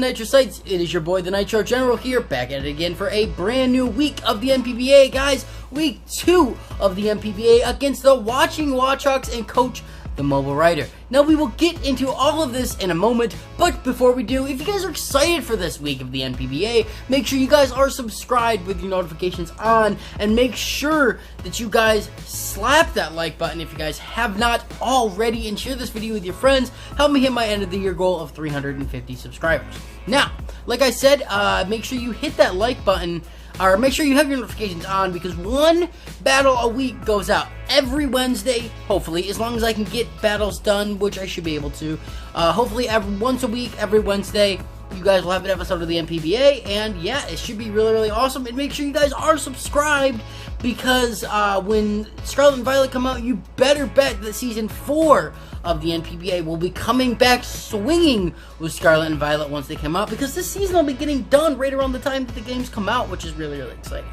Nitrosites, it is your boy the Nitro General here, back at it again for a brand new week of the NPBA, guys. Week 2 of the NPBA against the Watching Watchhawks and Coach the Mobile Writer. Now we will get into all of this in a moment, but before we do, if you guys are excited for this week of the NPBA, make sure you guys are subscribed with your notifications on, and make sure that you guys slap that like button if you guys have not already, and share this video with your friends. Help me hit my end of the year goal of 350 subscribers. Now, like I said, make sure you hit that like button, or make sure you have your notifications on, because one battle a week goes out every Wednesday, hopefully, as long as I can get battles done, which I should be able to. Hopefully, once a week, every Wednesday, you guys will have an episode of the NPBA, and yeah, it should be really, really awesome. And make sure you guys are subscribed, because when Scarlet and Violet come out, you better bet that Season 4 of the NPBA will be coming back swinging with Scarlet and Violet once they come out, because this season will be getting done right around the time that the games come out, which is really, really exciting.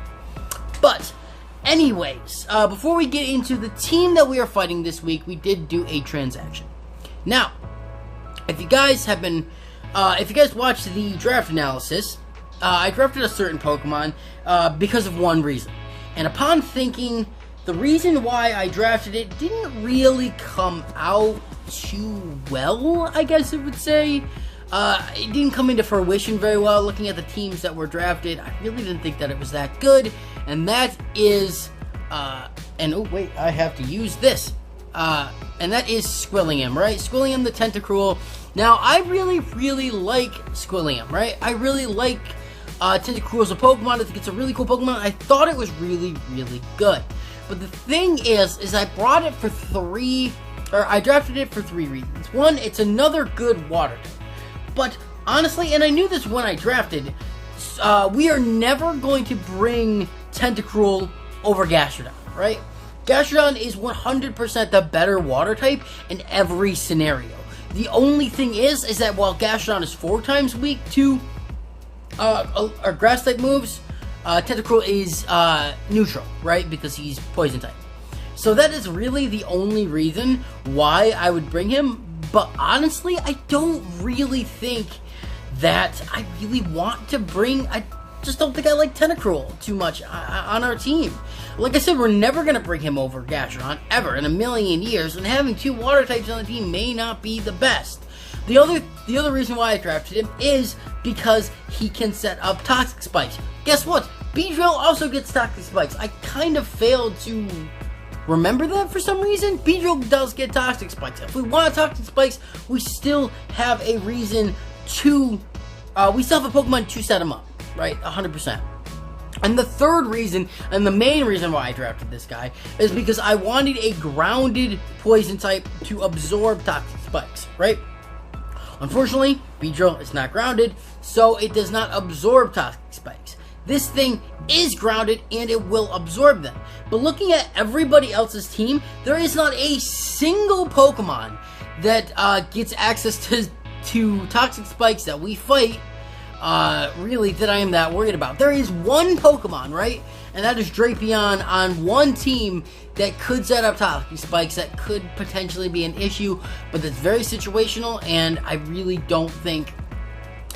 But anyways, before we get into the team that we are fighting this week, we did do a transaction. Now, if you guys have been, if you guys watched the draft analysis, I drafted a certain Pokemon because of one reason. And upon thinking, the reason why I drafted it didn't really come out too well, I guess I would say. It didn't come into fruition very well. Looking at the teams that were drafted, I really didn't think that it was that good. And that is, and oh wait, I have to use this. And that is Squilliam, right? Squilliam the Tentacruel. Now, I really, really like Squilliam, right? I really like Tentacruel as a Pokemon. I think it's a really cool Pokemon. I thought it was really, really good. But the thing is I brought it for I drafted it for 3 reasons. One, it's another good water type. But honestly, and I knew this when I drafted, we are never going to bring Tentacruel over Gastrodon, right? Gastrodon is 100% the better water type in every scenario. The only thing is that while Gastrodon is 4 times weak to grass type moves, Tentacruel is neutral, right? Because he's poison type. So that is really the only reason why I would bring him. But honestly, I don't really think that I really want to bring. I just don't think I like Tentacruel too much on our team. Like I said, we're never going to bring him over Gastrodon, ever, in a million years. And having 2 water types on the team may not be the best. The other reason why I drafted him is because he can set up Toxic Spikes. Guess what? Beedrill also gets Toxic Spikes. I kind of failed to remember that for some reason. Beedrill does get Toxic Spikes. If we want Toxic Spikes, we still have a reason to, we still have a Pokemon to set him up, right? 100%. And the third reason, and the main reason why I drafted this guy, is because I wanted a grounded poison type to absorb Toxic Spikes, right? Unfortunately, Beedrill is not grounded, so it does not absorb Toxic Spikes. This thing is grounded, and it will absorb them. But looking at everybody else's team, there is not a single Pokemon that gets access to Toxic Spikes that we fight, really, that I am that worried about. There is one Pokemon, right? And that is Drapion on one team that could set up Toxic Spikes, that could potentially be an issue, but that's very situational, and I really don't think,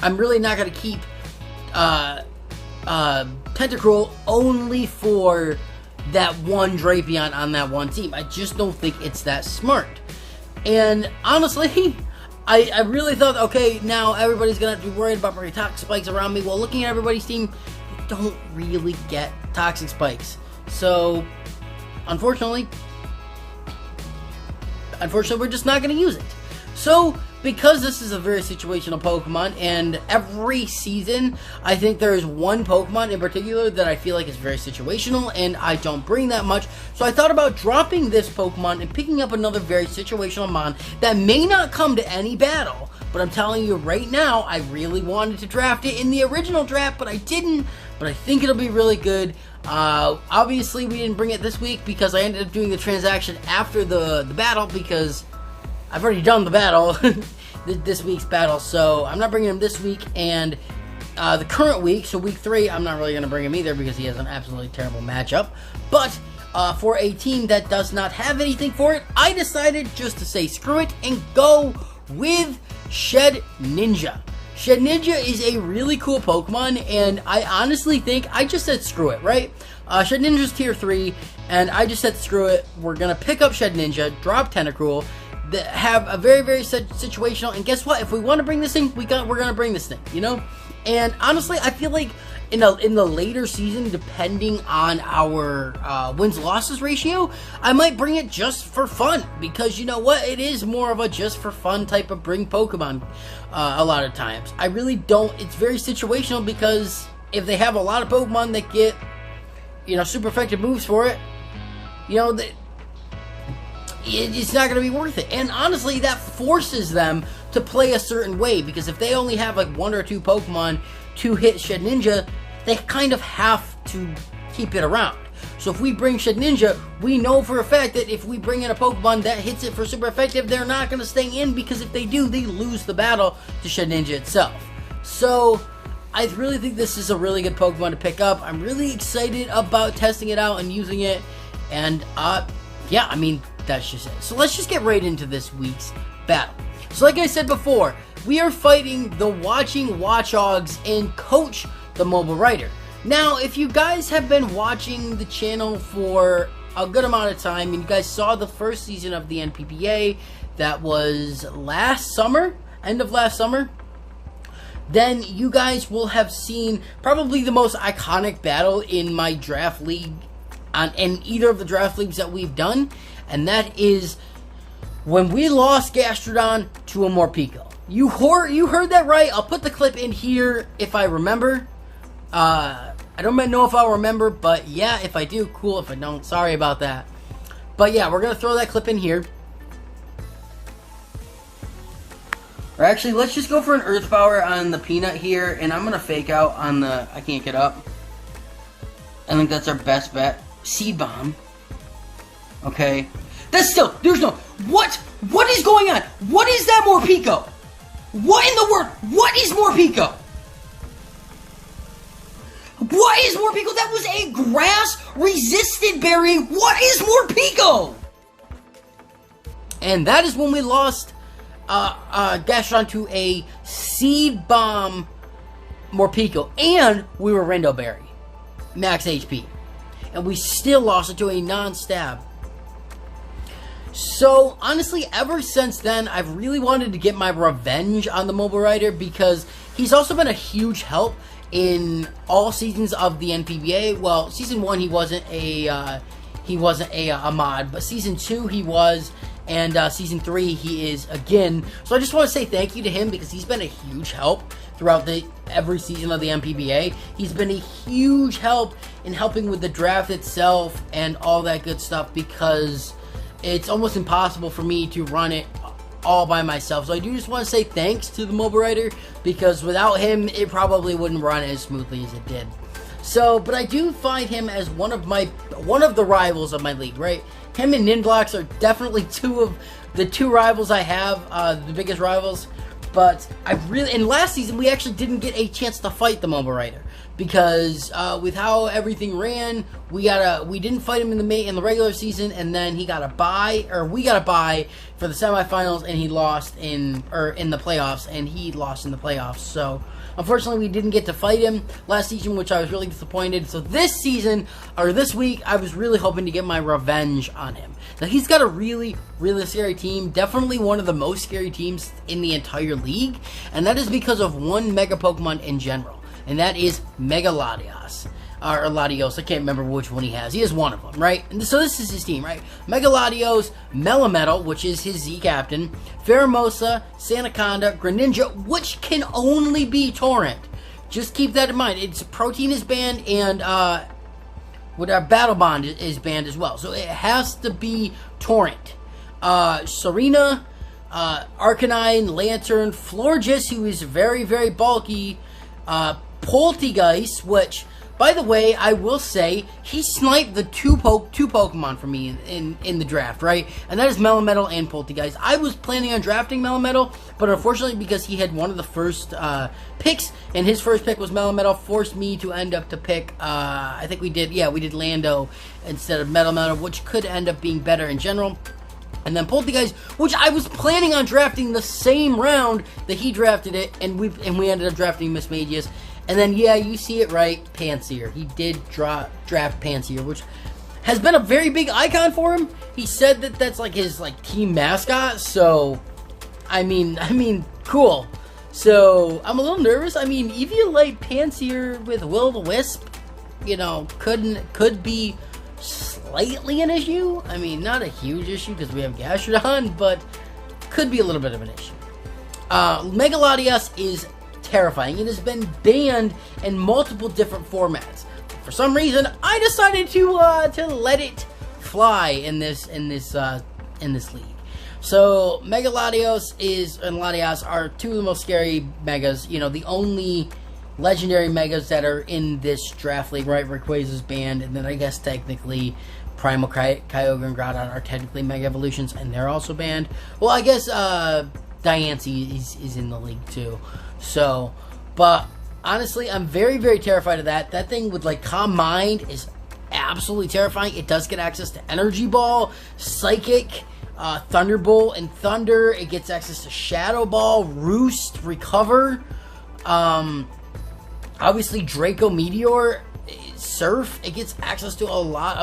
I'm really not going to keep Tentacruel only for that one Drapion on that one team. I just don't think it's that smart. And honestly, I really thought, okay, now everybody's going to have to be worried about bringing Toxic Spikes around me. Well, looking at everybody's team, they don't really get Toxic Spikes. So, unfortunately, we're just not going to use it. So, because this is a very situational Pokemon, and every season, I think there is one Pokemon in particular that I feel like is very situational, and I don't bring that much. So I thought about dropping this Pokemon and picking up another very situational Mon that may not come to any battle, but I'm telling you right now, I really wanted to draft it in the original draft, but I didn't. But I think it'll be really good. Obviously, we didn't bring it this week because I ended up doing the transaction after the battle, because I've already done the battle, this week's battle, so I'm not bringing him this week. And the current week, so week 3, I'm not really going to bring him either because he has an absolutely terrible matchup. But for a team that does not have anything for it, I decided just to say screw it and go with Shed Ninja. Shed Ninja is a really cool Pokemon, and I honestly think I just said screw it, right? Shed Ninja's tier 3, and I just said screw it. We're going to pick up Shed Ninja, drop Tentacruel, have a very, very situational, and guess what? If we want to bring this thing, we're going to bring this thing, you know? And honestly, I feel like in the later season, depending on our wins-losses ratio, I might bring it just for fun, because you know what? It is more of a just for fun type of bring Pokemon a lot of times. I really don't. It's very situational, because if they have a lot of Pokemon that get, you know, super effective moves for it, you know, it's not going to be worth it. And honestly, that forces them to play a certain way, because if they only have like 1 or 2 Pokemon to hit Shed Ninja, they kind of have to keep it around. So if we bring Shed Ninja, we know for a fact that if we bring in a Pokemon that hits it for super effective, they're not going to stay in, because if they do, they lose the battle to Shed Ninja itself. So I really think this is a really good Pokemon to pick up. I'm really excited about testing it out and using it. And yeah, I mean, that's just it. So let's just get right into this week's battle. So like I said before, we are fighting the Watching Watchdogs and Coach the Mobile Rider. Now, if you guys have been watching the channel for a good amount of time, and you guys saw the first season of the NPBA, that was last summer, end of last summer, then you guys will have seen probably the most iconic battle in my draft league, in either of the draft leagues that we've done, and that is when we lost Gastrodon to a Morpeko. You heard that right. I'll put the clip in here if I remember. I don't know if I'll remember, but yeah, if I do, cool. If I don't, sorry about that. But yeah, we're going to throw that clip in here. Or actually, let's just go for an Earth Power on the Peanut here, and I'm going to fake out on the... I can't get up. I think that's our best bet. Seed Bomb. Okay. That's still... There's no... What? What is going on? What is that Morpeko? What in the world? What is Morpeko? What is Morpeko? That was a grass-resistant berry. What is Morpeko? And that is when we lost Gastrodon to a Seed Bomb Morpeko. And we were Rendo Berry. Max HP. And we still lost it to a non-stab. So, honestly, ever since then, I've really wanted to get my revenge on the Mobile Rider, because he's also been a huge help in all seasons of the NPBA. Well, season 1 he wasn't a mod, but season 2 he was, and season 3 he is again. So I just want to say thank you to him, because he's been a huge help throughout every season of the NPBA. He's been a huge help in helping with the draft itself and all that good stuff, because it's almost impossible for me to run it all by myself. So I do just want to say thanks to the Mobile Rider, because without him, it probably wouldn't run as smoothly as it did. So, but I do find him as one of the rivals of my league, right? Him and Ninblox are definitely two of the 2 rivals I have, the biggest rivals. But in last season, we actually didn't get a chance to fight the Mobile Rider, because with how everything ran, we didn't fight him in the regular season, and then he got a bye, or we got a bye for the semifinals, and he lost in the playoffs, and he lost in the playoffs. So unfortunately, we didn't get to fight him last season, which I was really disappointed. So this season, or this week, I was really hoping to get my revenge on him. Now, he's got a really, really scary team. Definitely one of the most scary teams in the entire league. And that is because of one Mega Pokemon in general. And that is Mega Latios. Or Latios, I can't remember which one he has. He has one of them, right? And so this is his team, right? Mega Latios, Melametal, which is his Z Captain, Pheromosa, Sandaconda, Greninja, which can only be Torrent. Just keep that in mind. It's Protein is banned, and with our Battle Bond is banned as well. So it has to be Torrent. Serena, Arcanine, Lantern, Florges, who is very, very bulky, Poltegeist, which By the way, I will say, he sniped the two Pokemon for me in the draft, right? And that is Melmetal and Poltegeist. I was planning on drafting Melmetal, but unfortunately, because he had one of the first picks, and his first pick was Melmetal, forced me to end up to pick, I think we did Lando instead of Melmetal, which could end up being better in general. And then Poltegeist, which I was planning on drafting the same round that he drafted it, and we ended up drafting Mismagius. And then, yeah, you see it right, Pansear. He did draft Pansear, which has been a very big icon for him. He said that that's like his team mascot. So, I mean, cool. So I'm a little nervous. I mean, Eviolite Pansear with Will-O-the-Wisp, could be slightly an issue. I mean, not a huge issue because we have Gastrodon, but could be a little bit of an issue. Megalodios is terrifying. It has been banned in multiple different formats. For some reason, I decided to let it fly in this league. So Megalodios and Latias are two of the most scary megas. The only legendary megas that are in this draft league, right? Rayquaza's banned, and then I guess technically Primal Kyogre and Groudon are technically Mega Evolutions, and they're also banned. Well, I guess Diancie is in the league too. So, but honestly, I'm very, very terrified of that. That thing with Calm Mind is absolutely terrifying. It does get access to Energy Ball, Psychic, Thunderbolt, and Thunder. It gets access to Shadow Ball, Roost, Recover. Obviously, Draco Meteor, Surf. It gets access to a lot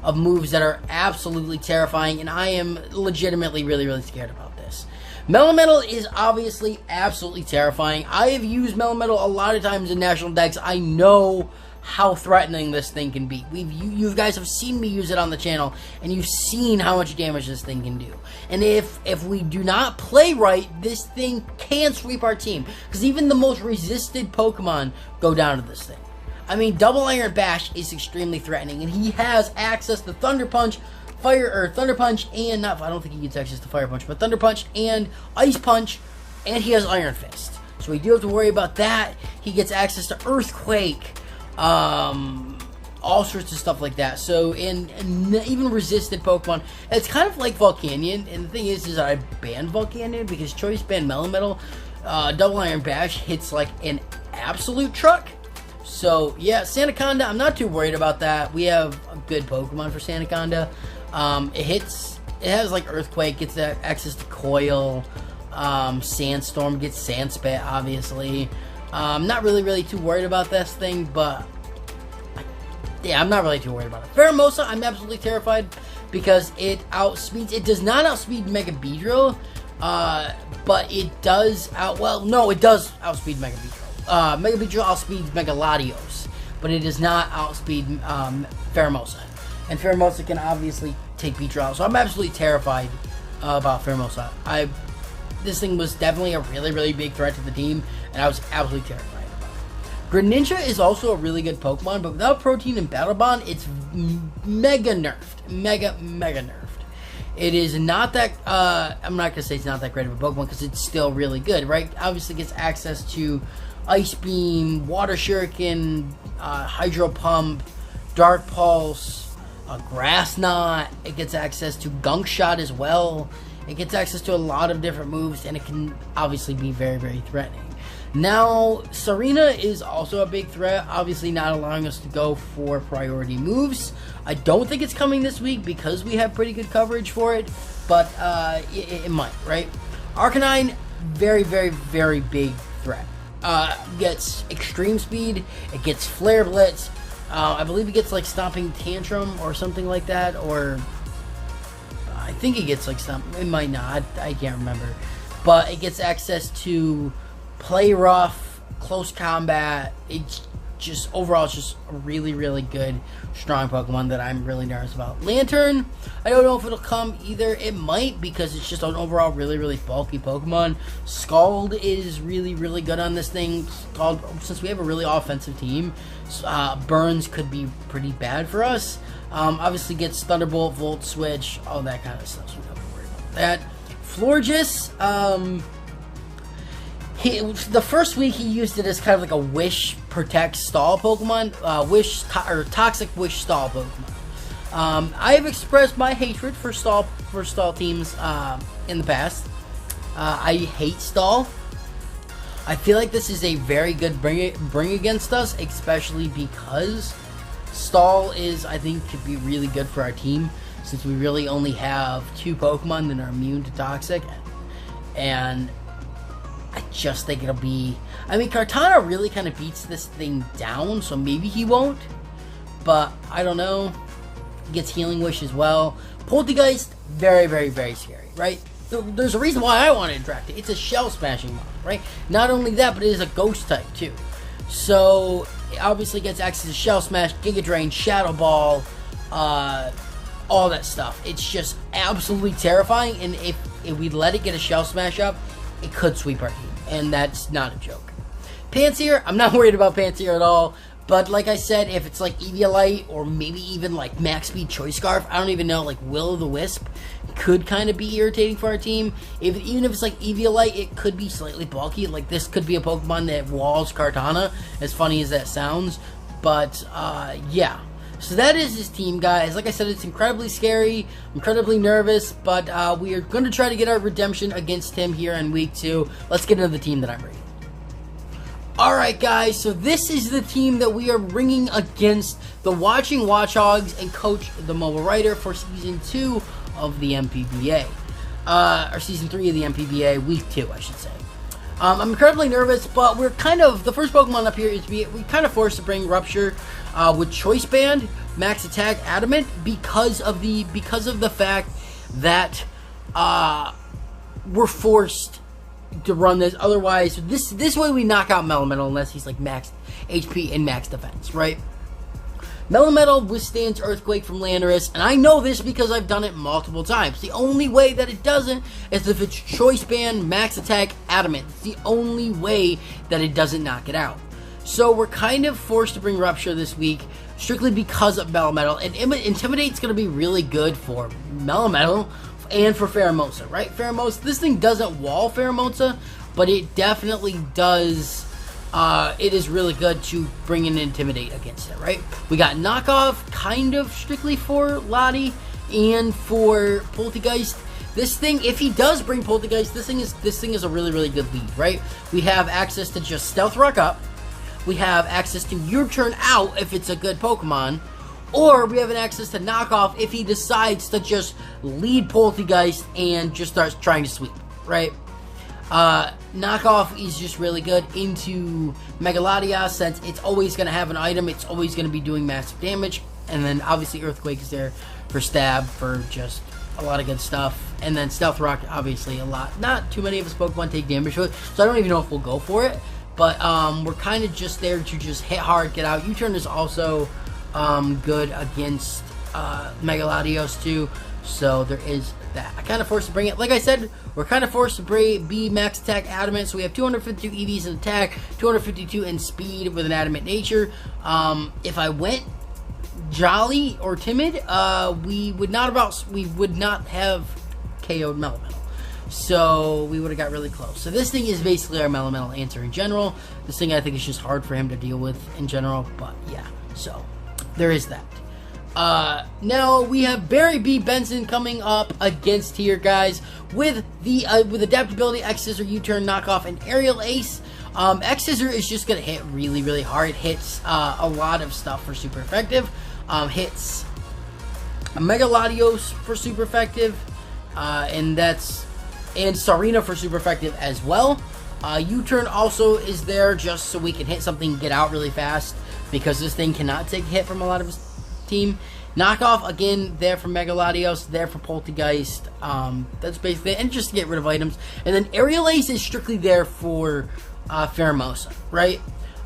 of moves that are absolutely terrifying, and I am legitimately really, really scared about this. Melmetal is obviously absolutely terrifying. I have used Melmetal a lot of times in national decks. I know how threatening this thing can be. You guys have seen me use it on the channel, and you've seen how much damage this thing can do. And if we do not play right, this thing can sweep our team, because even the most resisted Pokemon go down to this thing. I mean, Double Iron Bash is extremely threatening, and he has access to Thunder Punch, Thunder Punch, and I don't think he gets access to Fire Punch, but Thunder Punch and Ice Punch, and he has Iron Fist. So we do have to worry about that. He gets access to Earthquake, all sorts of stuff like that. So, and even resisted Pokemon, it's kind of like Volcanion, and the thing is that I banned Volcanion because Choice banned Melmetal. Double Iron Bash hits like an absolute truck. So, yeah, Sandaconda, I'm not too worried about that. We have a good Pokemon for Sandaconda. It has like Earthquake, gets access to Coil, Sandstorm, gets Sandspit, obviously. Not really too worried about this thing, but yeah, I'm not really too worried about it. Pheromosa, I'm absolutely terrified because it does not outspeed Mega Beedrill, but it does it does outspeed Mega Beedrill. Mega Beedrill outspeeds Megalodios, but it does not outspeed Pheromosa. And Pheromosa can obviously take Beedrill out, so I'm absolutely terrified about Pheromosa. This thing was definitely a really big threat to the team, and I was absolutely terrified about it. Greninja is also a really good Pokemon, but without Protein and Battle Bond, it's mega nerfed. Mega nerfed. It is not that, I'm not going to say it's not that great of a Pokemon, because it's still really good, right? Obviously gets access to Ice Beam, Water Shuriken, Hydro Pump, Dark Pulse, Grass Knot. It gets access to Gunk Shot as well. It gets access to a lot of different moves, and it can obviously be very threatening. Now, Serena is also a big threat, obviously not allowing us to go for priority moves. I don't think it's coming this week because we have pretty good coverage for it, but it might, right? Arcanine, very big threat. Gets Extreme Speed, it gets Flare Blitz, I believe it gets like Stomping Tantrum or something like that, or I think it gets like it might not, I can't remember, but it gets access to Play Rough, Close Combat. It's just overall, it's just a really good, strong Pokemon that I'm really nervous about. Lantern, I don't know if it'll come either. It might, because it's just an overall really bulky Pokemon. Scald is really good on this thing. Scald, since we have a really offensive team, Burns could be pretty bad for us. Obviously gets Thunderbolt, Volt Switch, all that kind of stuff, so we don't have to worry about that. Florges, the first week he used it as kind of like a wish protect stall Pokemon, toxic wish stall Pokemon. I have expressed my hatred for stall teams in the past. I hate stall. I feel like this is a very good bring against us, especially because stall I think could be really good for our team, since we really only have 2 Pokemon that are immune to toxic, and I just think it'll be... I mean, Kartana really kind of beats this thing down, so maybe he won't, but I don't know. He gets Healing Wish as well. Poltergeist, very, very, very scary, right? There's a reason why I want to interact it. It's a shell smashing model, right? Not only that, but it is a ghost type too. So it obviously gets access to Shell Smash, Giga Drain, Shadow Ball, all that stuff. It's just absolutely terrifying, and if we let it get a Shell Smash up, it could sweep our team, and that's not a joke. Pansear, I'm not worried about Pansear at all. But like I said, if it's like Eviolite or maybe even like Max Speed Choice Scarf, I don't even know, like Will-O-the-Wisp could kind of be irritating for our team. Even if it's like Eviolite, it could be slightly bulky. Like this could be a Pokemon that walls Kartana, as funny as that sounds. But yeah. So that is his team, guys. Like I said, it's incredibly scary, incredibly nervous, but we are going to try to get our redemption against him here in week 2. Let's get into the team that I'm bringing. Alright guys, so this is the team that we are bringing against the Watching Watchhogs and Coach the Mobile Writer for Season 2 of the NPBA. Or Season 3 of the NPBA, Week 2, I should say. I'm incredibly nervous, but we're kind of... The first Pokemon up here is we kind of forced to bring Rupture with Choice Band, Max Attack, Adamant, because of the fact that we're forced to run this. Otherwise, this way we knock out Melmetal unless he's like max HP and max defense, right? Melmetal withstands Earthquake from Landorus, and I know this because I've done it multiple times. The only way that it doesn't is if it's Choice Band, Max Attack, Adamant. It's the only way that it doesn't knock it out. So we're kind of forced to bring Rupture this week, strictly because of Melmetal, and Intimidate's going to be really good for Melmetal and for Pheromosa, right? Pheromosa, this thing doesn't wall Pheromosa, but it definitely does. It is really good to bring an Intimidate against it, right? We got Knockoff, kind of strictly for Lottie and for Poltergeist. This thing, if he does bring Poltergeist, this thing is a really, really good lead, right? We have access to just Stealth Rock up. We have access to U-Turn out if it's a good Pokemon. Or we have an access to Knockoff if he decides to just lead Poltergeist and just starts trying to sweep, right? Knockoff is just really good into Megalodion, since it's always going to have an item, it's always going to be doing massive damage, and then obviously Earthquake is there for stab, for just a lot of good stuff, and then Stealth Rock, obviously a lot. Not too many of his Pokemon take damage with it, so I don't even know if we'll go for it, but we're kind of just there to just hit hard, get out. U-Turn is also good against Megalodios too, so there is that. I kind of forced to bring it. Like I said, we're kind of forced to be Max Attack Adamant, so we have 252 EVs in attack, 252 in speed with an Adamant nature. If I went Jolly or Timid, we would not have KO'd Melmetal. So we would have got really close. So this thing is basically our Melmetal answer in general. This thing I think is just hard for him to deal with in general, but yeah, so there is that. Now we have Barry B. Benson coming up against here, guys, with adaptability, X-Scissor, U-Turn, Knockoff, and Aerial Ace. X-Scissor is just going to hit really, really hard. It hits a lot of stuff for super effective. Hits Megalodios for super effective, and Sarina for super effective as well. U-Turn also is there just so we can hit something and get out really fast, because this thing cannot take a hit from a lot of his team. Knockoff, again, there for Megalodios, there for Poltergeist. That's basically it, and just to get rid of items. And then Aerial Ace is strictly there for Pheromosa, right?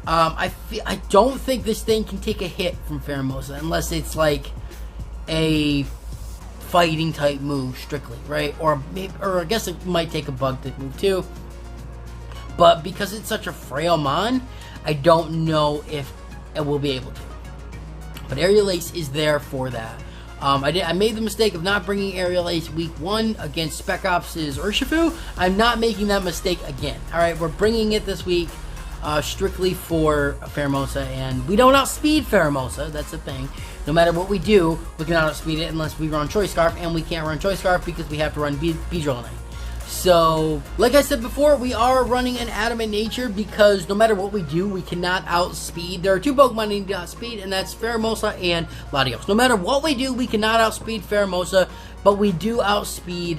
I don't think this thing can take a hit from Pheromosa unless it's like a fighting type move strictly, right? Or I guess it might take a bug type move too. But because it's such a frail mon, I don't know if it will be able to. But Aerial Ace is there for that. I made the mistake of not bringing Aerial Ace week 1 against Spec Ops' Urshifu. I'm not making that mistake again. Alright, we're bringing it this week. strictly for Pheromosa, and we don't outspeed Pheromosa. That's the thing. No matter what we do, we cannot outspeed it unless we run Choice Scarf, and we can't run Choice Scarf because we have to run Beedrill Knight. So, like I said before, we are running an Adamant Nature because no matter what we do, we cannot outspeed. There are two Pokemon needing to outspeed, and that's Pheromosa and Latios. No matter what we do, we cannot outspeed Pheromosa, but we do outspeed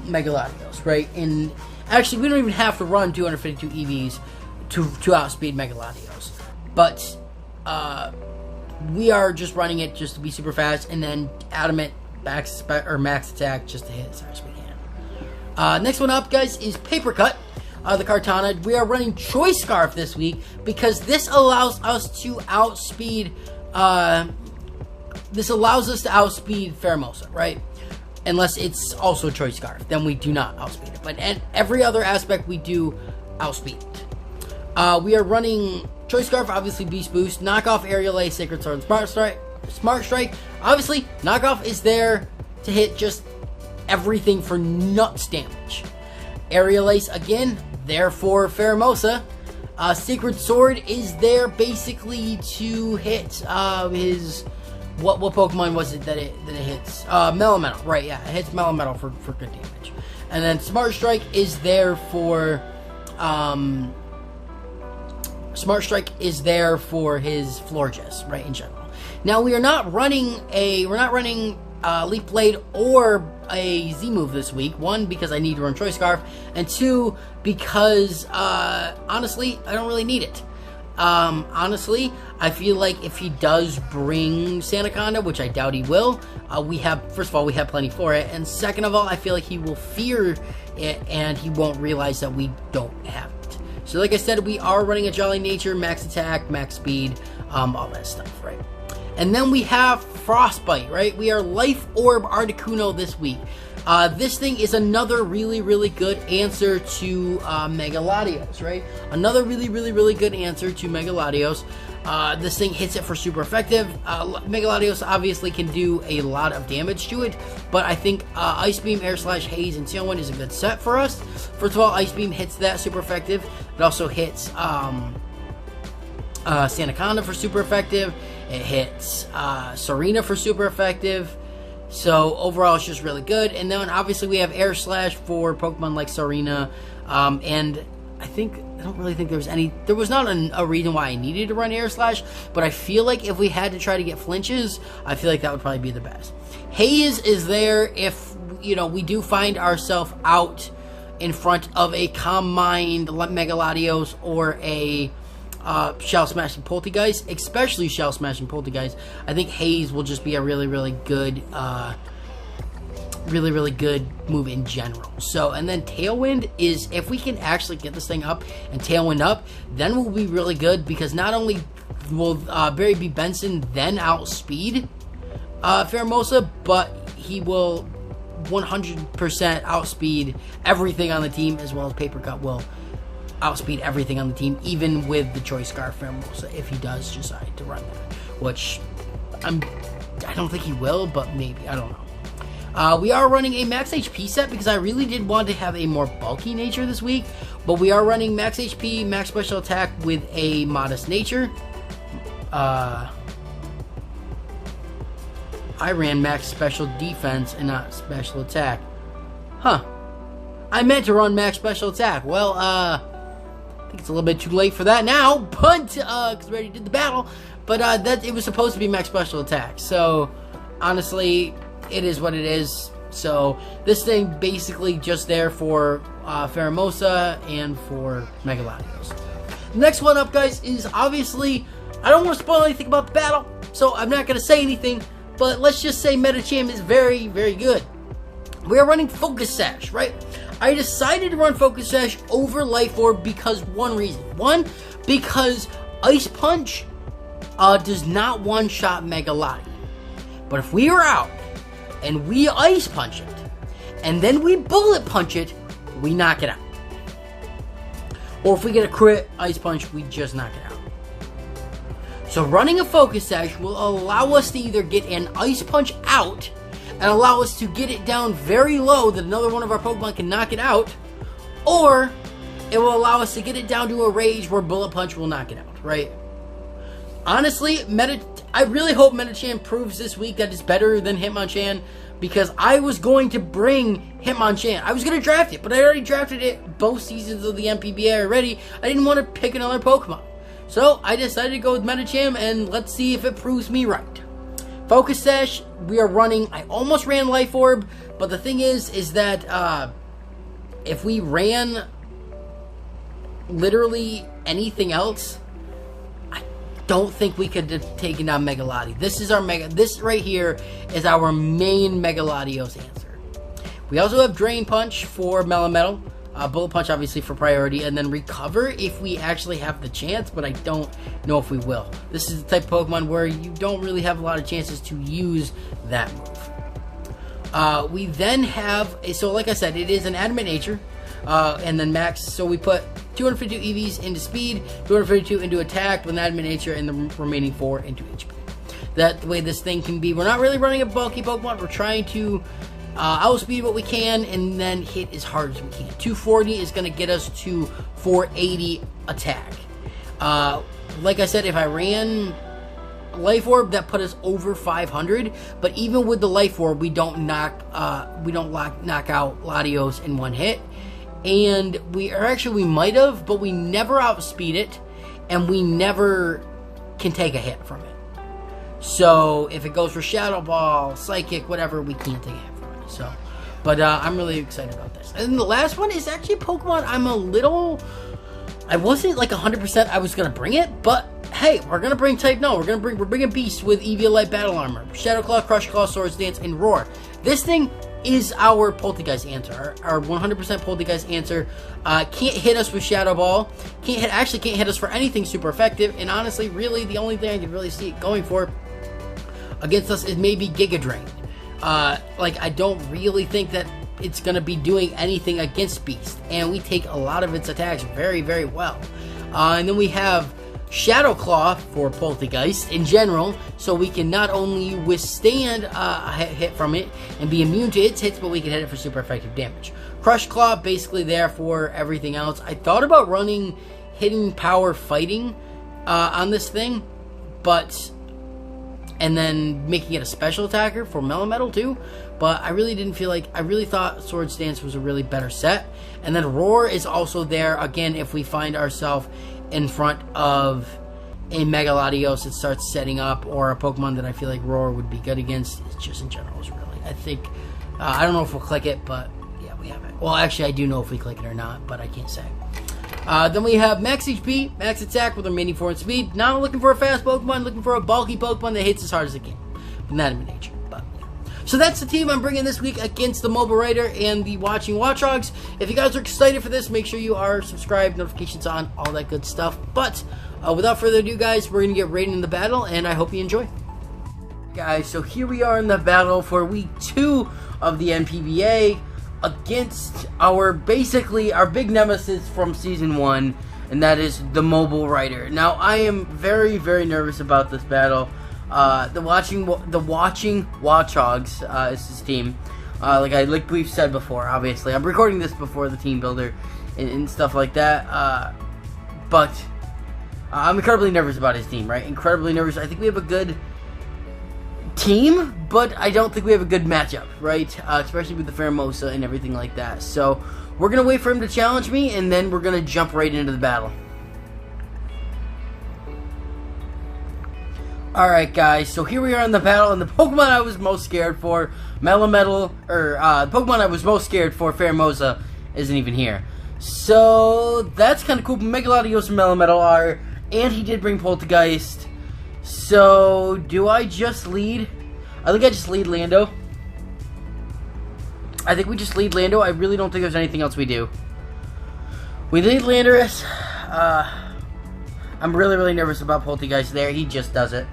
Mega Latios, right? And actually, we don't even have to run 252 EVs to outspeed Mega Latios. But we are just running it just to be super fast, and then Adamant max attack just to hit as hard as we can. Next one up, guys, is Paper Cut, the Kartana. We are running Choice Scarf this week because this allows us to outspeed. This allows us to outspeed Pheromosa, right? Unless it's also Choice Scarf, then we do not outspeed it. But in every other aspect, we do outspeed it. We are running Choice Scarf, obviously Beast Boost, Knockoff, Aerial Ace, Sacred Sword, and Smart Strike. Obviously, Knockoff is there to hit just everything for nuts damage. Aerial Ace, again, there for Pheromosa. Sacred Sword is there basically to hit his... What Pokemon was it that it hits? Mellometal, right, yeah, it hits Mellometal for good damage. And then Smart Strike is there for... Smart Strike is there for his Florges, right, in general. Now, we're not running Leaf Blade or a Z-move this week. One, because I need to run Choice Scarf, and two, because honestly, I don't really need it. Honestly, I feel like if he does bring Sandaconda, which I doubt he will, first of all, we have plenty for it, and second of all, I feel like he will fear it and he won't realize that we don't have it. So like I said, we are running a Jolly Nature, max attack, max speed, all that stuff, right? And then we have Frostbite, right? We are Life Orb Articuno this week. This thing is another really, really good answer to Mega Latios, right? Another really, really, really good answer to Mega Latios. This thing hits it for super effective. Mega Latios obviously can do a lot of damage to it, but I think Ice Beam, Air Slash, Haze, and Tailwind is a good set for us. First of all, Ice Beam hits that super effective. It also hits Sandaconda for super effective. It hits Serena for super effective. So overall, it's just really good. And then obviously we have Air Slash for Pokemon like Serena. And I don't really think there was not a reason why I needed to run Air Slash, but I feel like if we had to try to get flinches, I feel like that would probably be the best. Haze is there if, we do find ourselves out in front of a Calm Mind Mega Latios or a Shell Smash and Poltergeist, especially Shell Smash and Poltergeist. I think Haze will just be a really, really good move in general. So, and then Tailwind is, if we can actually get this thing up and Tailwind up, then we'll be really good, because not only will Barry B. Benson then outspeed Pheromosa, but he will 100% outspeed everything on the team, as well as Paper Cut will outspeed everything on the team, even with the Choice Scarf Pheromosa, if he does decide to run that, which I don't think he will, but maybe, I don't know. We are running a max HP set because I really did want to have a more bulky nature this week, but we are running max HP, max special attack with a modest nature. I ran max special defense and not special attack. Huh. I meant to run max special attack. Well, I think it's a little bit too late for that now, but, because we already did the battle, but, it was supposed to be max special attack, so, honestly, it is what it is. So, this thing basically just there for, Pheromosa and for Mega Latios. Next one up, guys, is obviously, I don't want to spoil anything about the battle, so I'm not going to say anything, but let's just say Medicham is very, very good. We are running Focus Sash, right? I decided to run Focus Sash over Life Orb because one reason. One, because Ice Punch does not one-shot Mega Latios. But if we are out and we Ice Punch it, and then we Bullet Punch it, we knock it out. Or if we get a crit Ice Punch, we just knock it out. So running a Focus Sash will allow us to either get an Ice Punch out and allow us to get it down very low that another one of our Pokemon can knock it out, or it will allow us to get it down to a range where Bullet Punch will knock it out, right? Honestly, I really hope Medicham proves this week that it's better than Hitmonchan, because I was going to bring Hitmonchan. I was going to draft it, but I already drafted it both seasons of the NPBA already. I didn't want to pick another Pokemon. So I decided to go with Medicham, and let's see if it proves me right. Focus Sash, we are running. I almost ran Life Orb, but the thing is that if we ran literally anything else, I don't think we could have taken down Mega Lati. This is our this right here is our main Mega Latios answer. We also have Drain Punch for Mellow, Bullet Punch obviously for priority, and then Recover if we actually have the chance, but I don't know if we will. This is the type of Pokemon where you don't really have a lot of chances to use that move. We then have, so like I said, it is an Adamant Nature, and then Max, so we put 252 EVs into Speed, 252 into Attack with an Adamant Nature, and the remaining 4 into HP. That the way this thing can be. We're not really running a bulky Pokemon, we're trying to outspeed what we can and then hit as hard as we can. 240 is going to get us to 480 attack. Like I said, if I ran Life Orb, that put us over 500. But even with the Life Orb, we don't knock out Latios in one hit. And we might have, but we never outspeed it, and we never can take a hit from it. So if it goes for Shadow Ball, Psychic, whatever, we can't take a hit. So, but I'm really excited about this. And the last one is actually a Pokemon I wasn't like 100% I was going to bring it, but hey, we're going to bring Type No. We're bringing Beast with Eviolite Battle Armor, Shadow Claw, Crush Claw, Swords Dance, and Roar. This thing is our Poltergeist answer, our 100% Poltergeist answer. Can't hit us with Shadow Ball. Can't hit us for anything super effective. And honestly, really, the only thing I can really see it going for against us is maybe Giga Drain. Like, I don't really think that it's going to be doing anything against Beast, and we take a lot of its attacks very, very well. And then we have Shadow Claw for Poltergeist in general, so we can not only withstand a hit from it and be immune to its hits, but we can hit it for super effective damage. Crush Claw, basically there for everything else. I thought about running Hidden Power Fighting on this thing, and then making it a special attacker for Mellow too, but I really didn't feel like, I really thought Swords Dance was a really better set. And then Roar is also there, again, if we find ourselves in front of a Mega Latios that starts setting up, or a Pokemon that I feel like Roar would be good against. It's just in general is really, I think, I don't know if we'll click it, but yeah, we have it. Well, actually, I do know if we click it or not, but I can't say. Then we have Max HP, Max Attack with a remaining 4 in Speed. Not looking for a fast Pokemon, looking for a bulky Pokemon that hits as hard as it can. But not in nature. But yeah. So that's the team I'm bringing this week against the Mobile Rider and the Watching Watchdogs. If you guys are excited for this, make sure you are subscribed, notifications on, all that good stuff. But without further ado, guys, we're going to get right into the battle, and I hope you enjoy. Guys, so here we are in the battle for week 2 of the NPBA. Against basically our big nemesis from season 1, and that is the Mobile Rider. Now, I am very, very nervous about this battle. The Watching Watchdogs is his team. Like we've said before, obviously. I'm recording this before the team builder and stuff like that. But I'm incredibly nervous about his team, right? Incredibly nervous. I think we have a good team, but I don't think we have a good matchup, right? Especially with the Pheromosa and everything like that. So we're going to wait for him to challenge me, and then we're going to jump right into the battle. Alright guys, so here we are in the battle, and the Pokemon I was most scared for, the Pokemon I was most scared for, Pheromosa, isn't even here. So that's kind of cool. Mega Latios and Mellow are, and he did bring Poltergeist. So, do I just lead? I think I just lead Lando. I think we just lead Lando. I really don't think there's anything else we do. We lead Landorus. I'm really, really nervous about Poltergeist there. He just does it.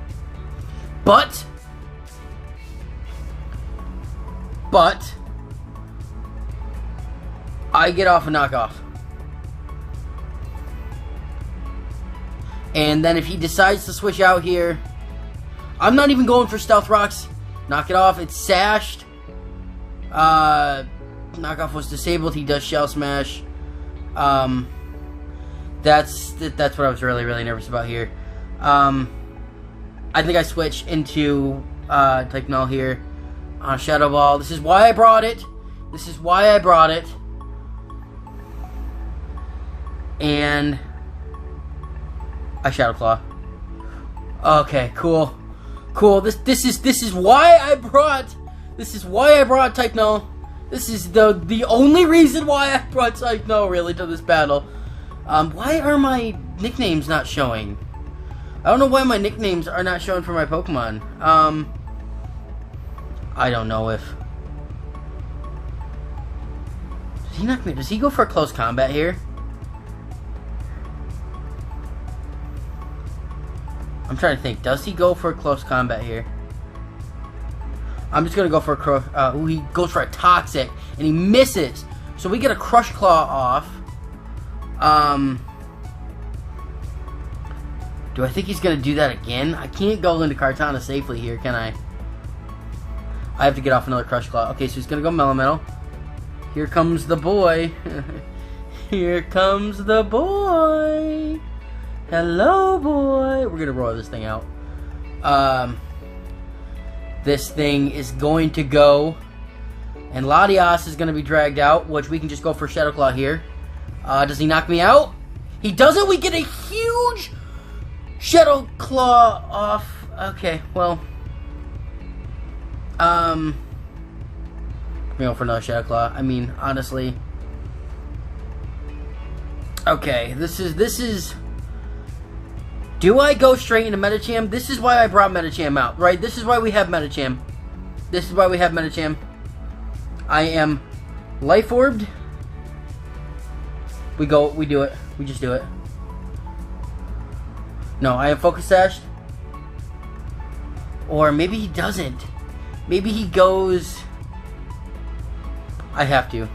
But I get off a knockoff. And then if he decides to switch out here, I'm not even going for Stealth Rocks. Knock it off. It's sashed. Knockoff was disabled. He does Shell Smash. That's what I was really, really nervous about here. I think I switched into Type Null here on Shadow Ball. This is why I brought it. This is why I brought it. And I Shadow Claw. Okay, cool. Cool. This is why I brought Type Null. This is the only reason why I brought Type Null really to this battle. Why are my nicknames not showing? I don't know why my nicknames are not showing for my Pokemon. I don't know if... Does he knock me? Does he go for a close combat here? I'm trying to think. Does he go for a close combat here? I'm just going to go for a... he goes for a Toxic, and he misses. So we get a Crush Claw off. Do I think he's going to do that again? I can't go into Kartana safely here, can I? I have to get off another Crush Claw. Okay, so he's going to go Mellow Metal. Here comes the boy. Here comes the boy. Hello, boy. We're going to roar this thing out. This thing is going to go. And Latias is going to be dragged out, which we can just go for Shadow Claw here. Does he knock me out? He doesn't. We get a huge Shadow Claw off. Okay, well. We go for another Shadow Claw. I mean, honestly. Okay, this is... Do I go straight into Medicham? This is why I brought Medicham out, right? This is why we have Medicham. This is why we have Medicham. I am Life Orbed. We do it. We just do it. No, I am Focus Sashed. Or maybe he doesn't. Maybe he goes... I have to.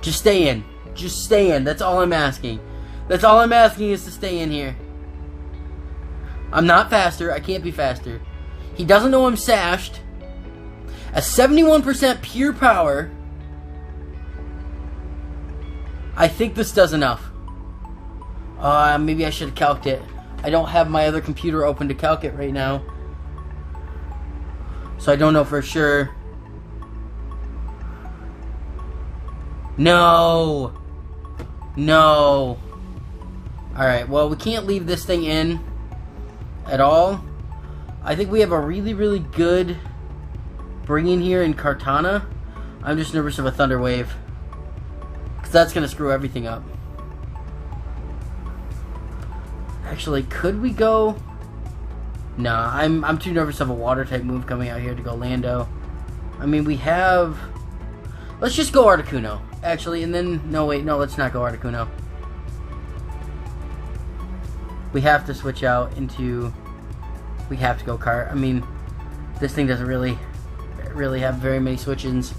Just stay in. Just stay in. That's all I'm asking. That's all I'm asking is to stay in here. I'm not faster. I can't be faster. He doesn't know I'm sashed. A 71% pure power. I think this does enough. Maybe I should have calced it. I don't have my other computer open to calc it right now. So I don't know for sure. No. No. Alright, well, we can't leave this thing in at all. I think we have a really, really good bring in here in Kartana. I'm just nervous of a Thunder Wave. Because that's going to screw everything up. Actually, could we go... Nah, I'm too nervous of a water type move coming out here to go Lando. I mean, we have... Let's just go Articuno, actually, and then... No, wait, no, let's not go Articuno. We have to switch out into... We have to go Cart. I mean, this thing doesn't really have very many switch-ins.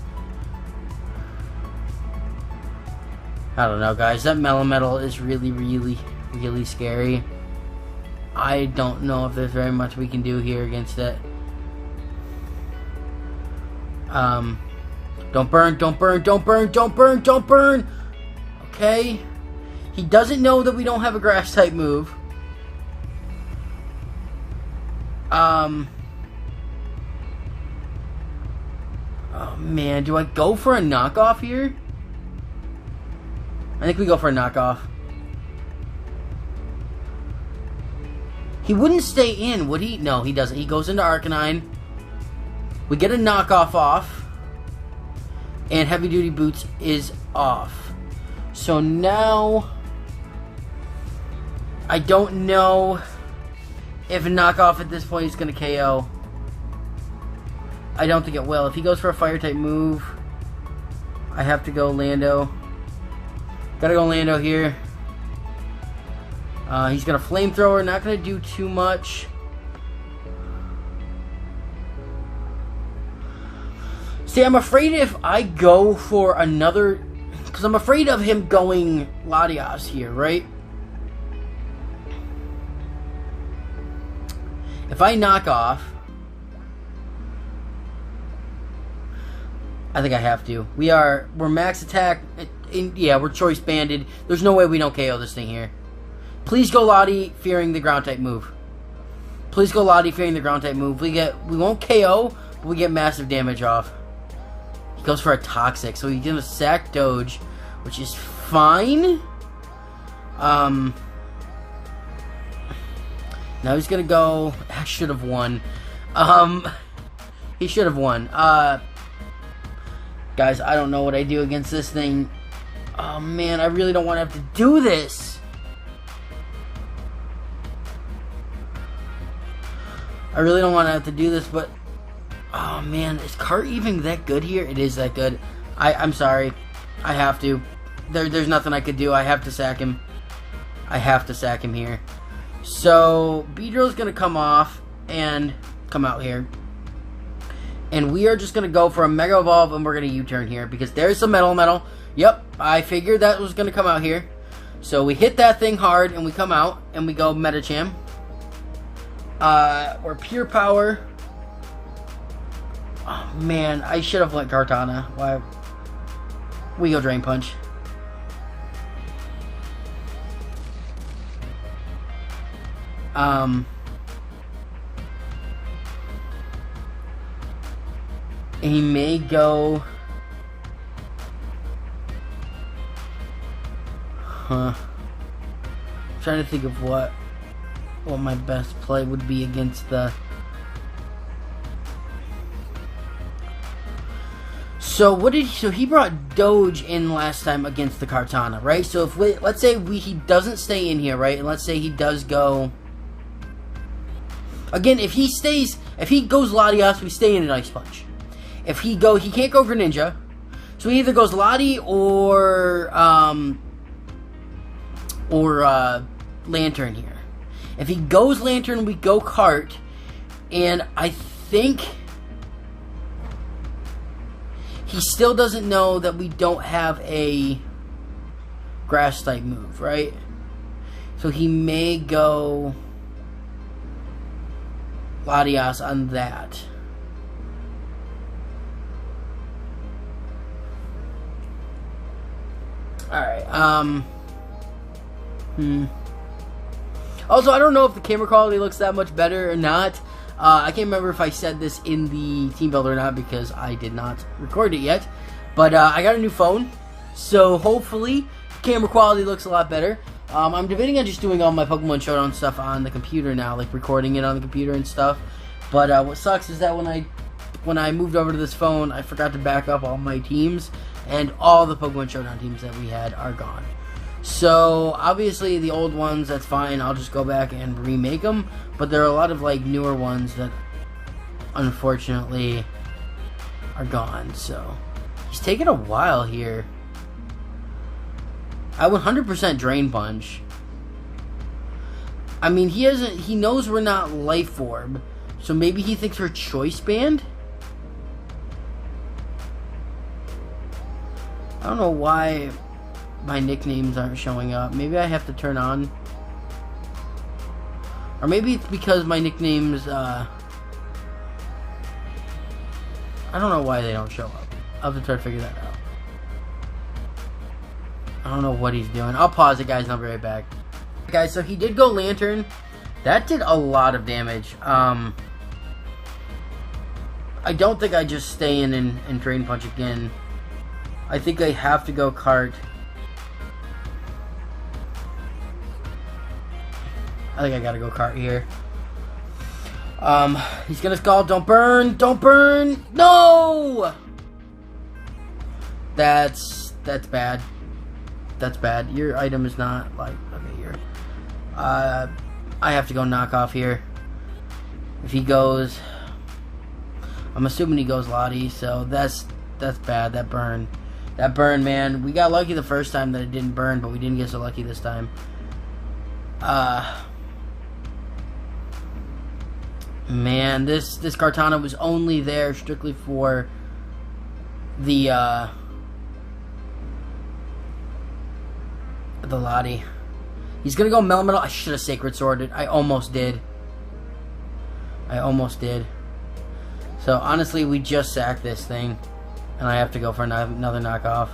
I don't know, guys. That Mellow Metal is really, really, really scary. I don't know if there's very much we can do here against it. Don't burn, don't burn, don't burn, don't burn, don't burn! Okay. He doesn't know that we don't have a grass type move. Oh man, do I go for a knockoff here? I think we go for a knockoff. He wouldn't stay in, would he? No, he doesn't. He goes into Arcanine. We get a knockoff off. And Heavy Duty Boots is off. So now... I don't know if a knockoff at this point is going to KO. I don't think it will. If he goes for a Fire-type move, I have to go Lando. Gotta go Lando here. He's got a Flamethrower, not going to do too much. See, I'm afraid if I go for another... Because I'm afraid of him going Latias here, right? If I knock off... I think I have to. We're max attack yeah, we're choice banded. There's no way we don't KO this thing here. Please go Lottie, fearing the ground type move. Please go Lottie, fearing the ground type move. We won't KO, but we get massive damage off. He goes for a Toxic, so he's gonna sack Doge, which is fine. Now he's gonna go. I should have won. He should have won. Guys, I don't know what I do against this thing. Oh man, I really don't want to have to do this. I really don't want to have to do this, but oh man, is Cart even that good here? It is that good. I'm sorry. I have to. There's nothing I could do. I have to sack him. I have to sack him here. So Beedrill's gonna come off and come out here. And we are just gonna go for a Mega Evolve, and we're gonna U-turn here because there's some metal. Yep, I figured that was gonna come out here. So we hit that thing hard and we come out and we go Medicham. We're pure power. Oh man, I should have went Kartana. Why? We go Drain Punch. He may go. I'm trying to think of what my best play would be against the. So he brought Doge in last time against the Kartana, right? So if let's say he doesn't stay in here, right? And let's say he does go. Again, if he goes Latias, we stay in an Ice Punch. If he can't go Greninja. So he either goes Lottie or Lantern here. If he goes Lantern, we go Cart. And I think he still doesn't know that we don't have a Grass type move, right? So he may go Latias on that. Alright, Also, I don't know if the camera quality looks that much better or not. I can't remember if I said this in the team build or not because I did not record it yet. But I got a new phone, so hopefully camera quality looks a lot better. I'm debating on just doing all my Pokemon Showdown stuff on the computer now, like recording it on the computer and stuff. But what sucks is that when I moved over to this phone, I forgot to back up all my teams, and all the Pokemon Showdown teams that we had are gone. So obviously the old ones, that's fine. I'll just go back and remake them. But there are a lot of like newer ones that unfortunately are gone. So he's taking a while here. I would 100% Drain Punch. I mean, he knows we're not Life Orb, so maybe he thinks we're Choice Band. I don't know why my nicknames aren't showing up. Maybe I have to turn on, or maybe it's because my nicknames. I don't know why they don't show up. I'll have to try to figure that out. I don't know what he's doing. I'll pause it, guys, and I'll be right back. Guys, so he did go Lantern. That did a lot of damage. I don't think I just stay in and Drain Punch again. I think I have to go Cart. I think I gotta go Cart here. He's gonna Scald. Don't burn! Don't burn! No! That's bad. That's bad. Your item is not like okay here. I have to go Knock Off here. If he goes, I'm assuming he goes Lottie, so that's bad. That burn, man. We got lucky the first time that it didn't burn, but we didn't get so lucky this time. Man, this Kartana was only there strictly for the Lottie. He's gonna go Melmetal. I should have Sacred Sworded. I almost did. So honestly, we just sacked this thing, and I have to go for another knockoff.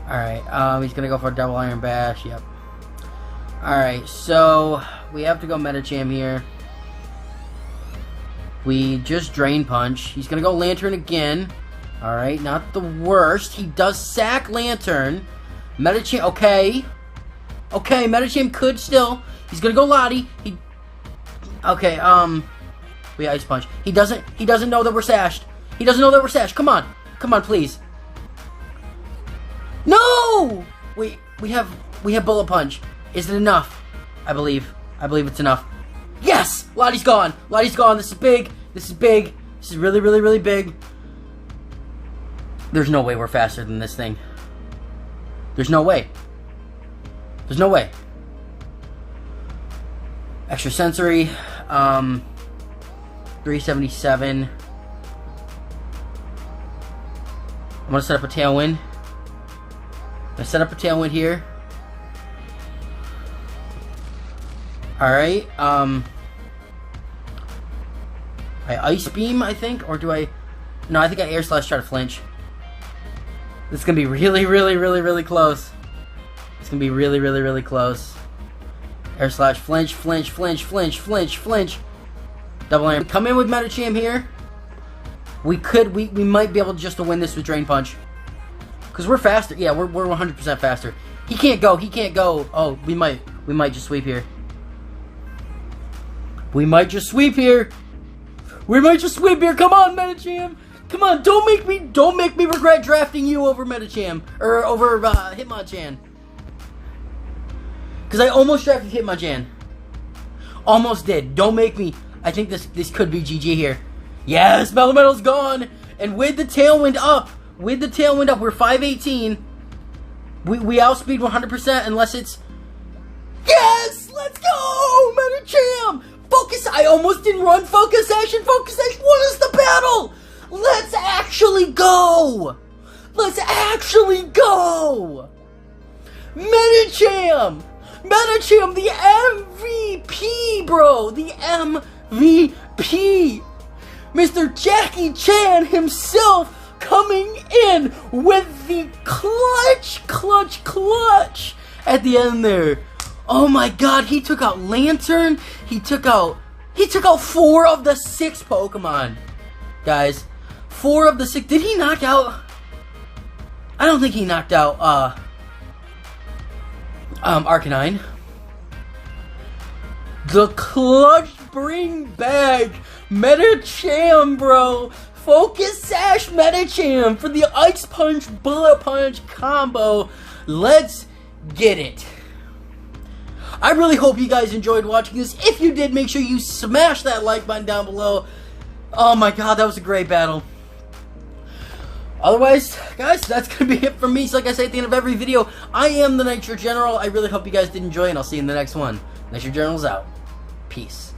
Alright, he's gonna go for a double iron bash, yep. Alright, so we have to go Medicham here. We just Drain Punch. He's gonna go Lantern again. Alright, not the worst. He does sack Lantern. Medicham, okay. Okay, Medicham could still. He's gonna go Lottie. Okay, we Ice Punch. He doesn't know that we're sashed. He doesn't know that we're sashed. Come on. Come on, please. No! We have Bullet Punch. Is it enough? I believe it's enough. Yes! Lottie's gone. Lottie's gone. This is big. This is big. This is really, really, really big. There's no way we're faster than this thing. There's no way. There's no way. Extra sensory. 377. I'm gonna set up a Tailwind. I set up a Tailwind here. Alright, I Ice Beam, I think, or do I... No, I think I Air Slash, try to flinch. This is gonna be really, really, really, really close. It's gonna be really, really, really close. Air Slash, flinch, flinch, flinch, flinch, flinch, flinch. Double iron. Come in with Medicham here. We might be able just to win this with Drain Punch. Because we're faster. Yeah, we're 100% faster. He can't go. He can't go. Oh, we might just sweep here. We might just sweep here. We might just sweep here. Come on, Medicham. Come on. Don't make me regret drafting you over Medicham or over Hitmonchan. Because I almost drafted Hitmonchan. Almost did. Don't make me. I think this could be GG here. Yes, Metal's gone. And with the Tailwind up, we're 518. We outspeed 100% unless it's... Yes! Let's go! Medicham! Focus! I almost didn't run Focus Action! Focus Action! What is the battle? Let's actually go! Let's actually go! Medicham! Medicham, the MVP, bro! The MVP! Mr. Jackie Chan himself coming in with the clutch at the end there. Oh my god, he took out Lantern. He took out 4 of the 6 Pokemon. Guys, 4 of the 6. Did he knock out? I don't think he knocked out Arcanine. The clutch bring back Medicham, bro. Focus Sash Medicham for the Ice Punch Bullet Punch combo. Let's get it. I really hope you guys enjoyed watching this. If you did, make sure you smash that like button down below. Oh my god, that was a great battle. Otherwise, guys, that's going to be it from me. So like I say at the end of every video, I am the Nitro General. I really hope you guys did enjoy, and I'll see you in the next one. Nitro General's out. Peace.